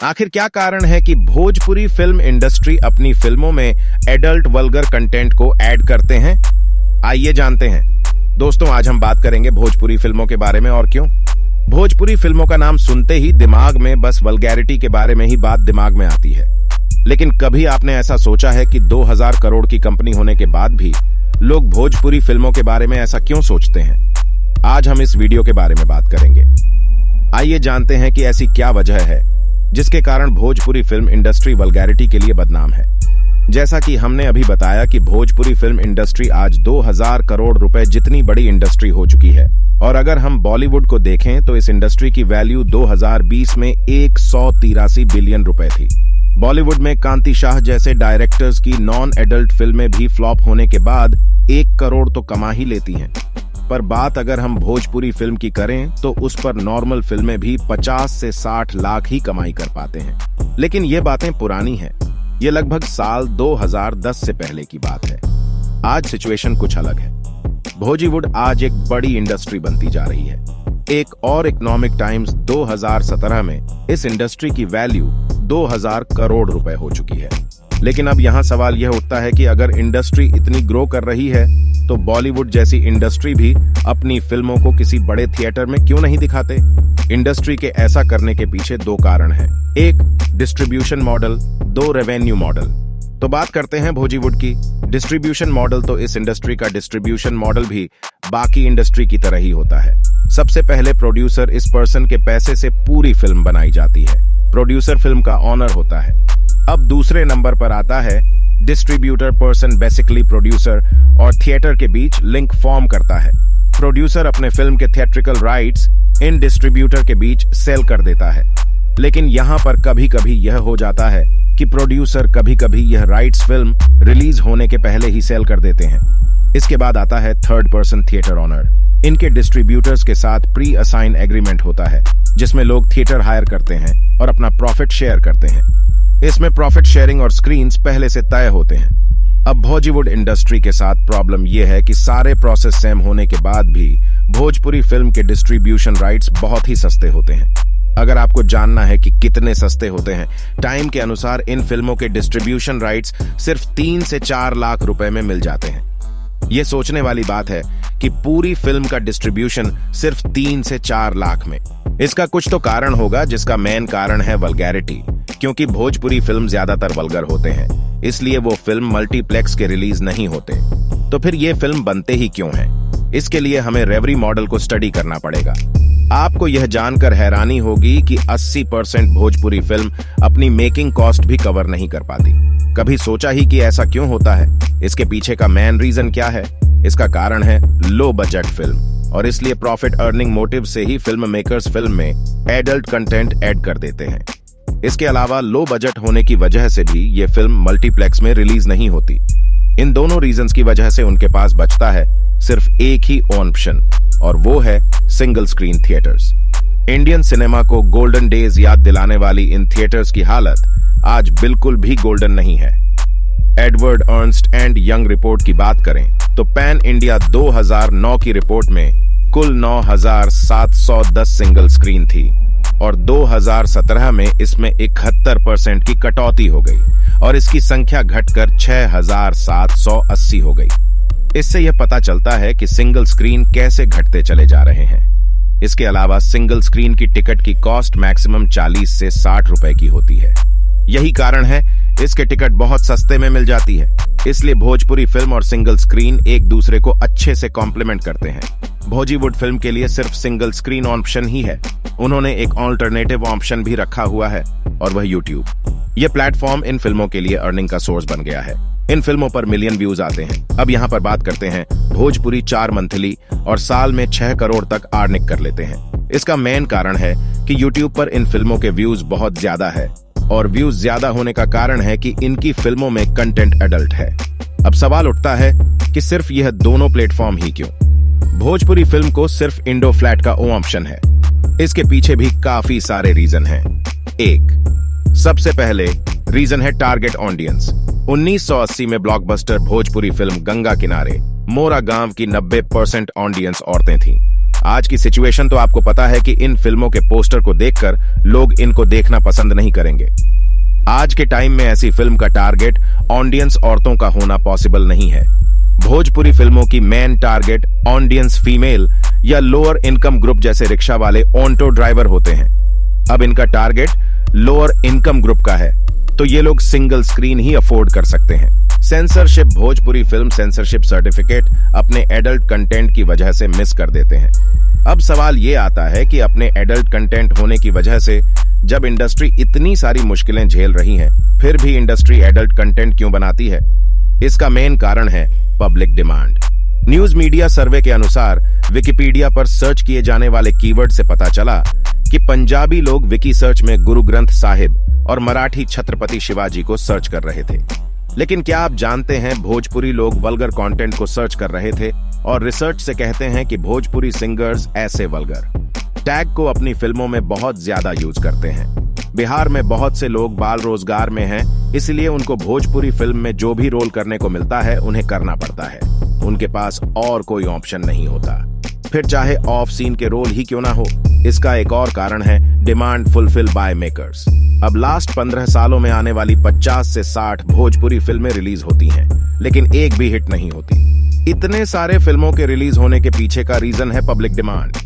आखिर क्या कारण है कि भोजपुरी फिल्म इंडस्ट्री अपनी फिल्मों में एडल्ट वल्गर कंटेंट को ऐड करते हैं? आइए जानते हैं। दोस्तों, आज हम बात करेंगे भोजपुरी फिल्मों के बारे में। और क्यों? भोजपुरी फिल्मों का नाम सुनते ही दिमाग में बस वल्गैरिटी के बारे में ही बात दिमाग में आती है। लेकिन कभी आपने ऐसा सोचा है कि 2000 करोड़ की कंपनी होने के बाद भी लोग भोजपुरी फिल्मों के बारे में ऐसा क्यों सोचते हैं? आज हम इस वीडियो के बारे में बात करेंगे। आइए जानते हैं कि ऐसी क्या वजह है जिसके कारण भोजपुरी फिल्म इंडस्ट्री वल्गैरिटी के लिए बदनाम है। जैसा कि हमने अभी बताया कि भोजपुरी फिल्म इंडस्ट्री आज 2000 करोड़ रुपए जितनी बड़ी इंडस्ट्री हो चुकी है, और अगर हम बॉलीवुड को देखें तो इस इंडस्ट्री की वैल्यू 2020 में 183 बिलियन रुपए थी। बॉलीवुड में कांति शाह जैसे डायरेक्टर्स की नॉन एडल्ट फिल्में भी फ्लॉप होने के बाद 1 करोड़ तो कमा ही लेती हैं। पर बात अगर हम भोजपुरी फिल्म की करें तो उस पर नॉर्मल फिल्में भी 50 से 60 लाख ही कमाई कर पाते हैं। लेकिन ये बातें पुरानी हैं। ये लगभग साल 2010 से पहले की बात है। आज सिचुएशन कुछ अलग है। भोजीवुड आज एक बड़ी इंडस्ट्री बनती जा रही है। एक और इकोनॉमिक टाइम्स 2017 में इस इंडस्ट्री की वैल्यू 2000 करोड़ रुपए हो चुकी है। लेकिन अब यहाँ सवाल यह उठता है कि अगर इंडस्ट्री इतनी ग्रो कर रही है तो बॉलीवुड जैसी इंडस्ट्री भी अपनी फिल्मों को किसी बड़े थिएटर में क्यों नहीं दिखाते? इंडस्ट्री के ऐसा करने के पीछे 2 कारण हैं। 1 डिस्ट्रीब्यूशन मॉडल, 2 रेवेन्यू मॉडल। तो बात करते हैं भोजीवुड की। डिस्ट्रीब्यूशन मॉडल तो इस इंडस्ट्री का डिस्ट्रीब्यूशन मॉडल भी बाकी इंडस्ट्री की तरह ही होता है। सबसे पहले प्रोड्यूसर इस पर्सन के पैसे से पूरी फिल्म बनाई जाती है। प्रोड्यूसर फिल्म का ऑनर होता है। अब दूसरे नंबर पर आता है डिस्ट्रीब्यूटर पर्सन, बेसिकली प्रोड्यूसर और थिएटर के बीच लिंक फॉर्म करता है। प्रोड्यूसर अपने फिल्म के थिएट्रिकल राइट्स इन डिस्ट्रीब्यूटर के बीच सेल कर देता है। लेकिन यहाँ पर कभी कभी यह हो जाता है कि प्रोड्यूसर कभी कभी यह राइट्स फिल्म रिलीज होने के पहले ही सेल कर देते हैं। इसके बाद आता है थर्ड पर्सन, थिएटर ऑनर। इनके डिस्ट्रीब्यूटर्स के साथ प्री असाइन एग्रीमेंट होता है जिसमें लोग थिएटर हायर करते हैं और अपना प्रॉफिट शेयर करते हैं। इसमें प्रॉफिट शेयरिंग और स्क्रीन्स पहले से तय होते हैं। अब भोजीवुड इंडस्ट्री के साथ प्रॉब्लम यह है कि सारे प्रोसेस सेम होने के बाद भी भोजपुरी फिल्म के डिस्ट्रीब्यूशन राइट्स बहुत ही सस्ते होते हैं। अगर आपको जानना है कि कितने सस्ते होते हैं, टाइम के अनुसार इन फिल्मों के डिस्ट्रीब्यूशन राइट्स सिर्फ 3 से 4 लाख रुपए में मिल जाते हैं। ये सोचने वाली बात है कि पूरी फिल्म का डिस्ट्रीब्यूशन सिर्फ 3 से 4 लाख में। इसका कुछ तो कारण होगा, जिसका मेन कारण है वल्गैरिटी। क्योंकि भोजपुरी फिल्म ज्यादातर वल्गर होते हैं, इसलिए वो फिल्म मल्टीप्लेक्स के रिलीज नहीं होते। तो फिर ये फिल्म बनते ही क्यों हैं? इसके लिए हमें रेवरी मॉडल को स्टडी करना पड़ेगा। आपको यह जानकर हैरानी होगी कि 80% भोजपुरी फिल्म अपनी मेकिंग कॉस्ट भी कवर नहीं कर पाती। कभी सोचा ही कि ऐसा क्यों होता है? इसके पीछे का मेन रीजन क्या है? इसका कारण है लो बजट फिल्म, और इसलिए प्रॉफिट अर्निंग मोटिव से ही फिल्म मेकर्स फिल्म में एडल्ट कंटेंट ऐड कर देते हैं। इसके अलावा लो बजट होने की वजह से भी ये फिल्म मल्टीप्लेक्स में रिलीज नहीं होती। इन दोनों रीजंस की वजह से उनके पास बचता है सिर्फ एक ही ऑप्शन, और वो है single screen theatres. Indian cinema को गोल्डन डेज याद दिलाने वाली इन थिएटर्स की हालत आज बिल्कुल भी गोल्डन नहीं है। Edward Ernst and young report की बात करें तो पैन इंडिया 2009 की रिपोर्ट में कुल 9710 सिंगल स्क्रीन थी, और 2017 में इसमें 71% की कटौती हो गई और इसकी संख्या घटकर 6780 हो गई। इससे यह पता चलता है कि सिंगल स्क्रीन कैसे घटते चले जा रहे हैं। इसके अलावा सिंगल स्क्रीन की टिकट की कॉस्ट मैक्सिमम 40 से 60 रुपए की होती है। यही कारण है इसके टिकट बहुत सस्ते में मिल जाती है। इसलिए भोजपुरी फिल्म और सिंगल स्क्रीन एक दूसरे को अच्छे से कॉम्प्लीमेंट करते हैं। भोजीवुड फिल्म के लिए सिर्फ सिंगल स्क्रीन ऑप्शन ही है। उन्होंने एक ऑल्टरनेटिव ऑप्शन भी रखा हुआ है, और वह यूट्यूब। यह प्लेटफॉर्म इन फिल्मों के लिए अर्निंग का सोर्स बन गया है। इन फिल्मों पर मिलियन व्यूज आते हैं। अब यहाँ पर बात करते हैं भोजपुरी 4 मंथली और साल में 6 करोड़ तक अर्निंग कर लेते हैं। इसका मेन कारण है कि यूट्यूब पर इन फिल्मों के व्यूज बहुत ज्यादा है, और व्यूज ज्यादा होने का कारण है कि इनकी फिल्मों में कंटेंट एडल्ट है। अब सवाल उठता है कि सिर्फ यह दोनों प्लेटफॉर्म ही क्यों? भोजपुरी फिल्म को सिर्फ इंडो फ्लैट का ऑप्शन है। इसके पीछे भी काफी सारे रीजन हैं। सबसे पहले रीजन है टारगेट ऑडियंस। 1980 में ब्लॉकबस्टर भोजपुरी फिल्म गंगा किनारे मोरा गांव की 90% ऑडियंस औरतें थीं। आज की सिचुएशन तो आपको पता है कि इन फिल्मों के पोस्टर को देखकर लोग इनको देखना पसंद नहीं करेंगे। आज के टाइम में ऐसी फिल्म का टारगेट ऑडियंस औरतों का होना पॉसिबल नहीं है। भोजपुरी फिल्मों की मेन टारगेट ऑडियंस फीमेल या लोअर इनकम ग्रुप जैसे रिक्शा वाले ऑटो ड्राइवर होते हैं। अब इनका टारगेट लोअर इनकम ग्रुप का है, तो ये लोग सिंगल स्क्रीन ही अफोर्ड कर सकते हैं। Censorship Bhojpuri film censorship certificate अपने एडल्ट कंटेंट की वजह से मिस कर देते हैं। अब सवाल ये आता है कि अपने एडल्ट कंटेंट होने की वजह से जब इंडस्ट्री इतनी सारी मुश्किलें झेल रही है, फिर भी इंडस्ट्री एडल्ट कंटेंट क्यों बनाती है? इसका मेन कारण है पब्लिक डिमांड। न्यूज मीडिया सर्वे के अनुसार विकिपीडिया पर सर्च किए जाने वाले कीवर्ड से पता चला कि पंजाबी लोग विकी सर्च में गुरु ग्रंथ साहिब और मराठी छत्रपति शिवाजी को सर्च कर रहे थे। लेकिन क्या आप जानते हैं भोजपुरी लोग वल्गर कंटेंट को सर्च कर रहे थे और रिसर्च से कहते हैं कि भोजपुरी सिंगर्स ऐसे वल्गर टैग को अपनी फिल्मों में बहुत ज्यादा यूज करते हैं। बिहार में बहुत से लोग बाल रोजगार में हैं, इसलिए उनको भोजपुरी फिल्म में जो भी रोल करने को मिलता है उन्हें करना पड़ता है। उनके पास और कोई ऑप्शन नहीं होता, फिर चाहे ऑफ सीन के रोल ही क्यों ना हो। इसका एक और कारण है डिमांड फुलफिल बाय मेकर्स। अब लास्ट 15 सालों में आने वाली 50 से 60 भोजपुरी फिल्में रिलीज होती हैं, लेकिन एक भी हिट नहीं होती। इतने सारे फिल्मों के रिलीज होने के पीछे का रीजन है पब्लिक डिमांड।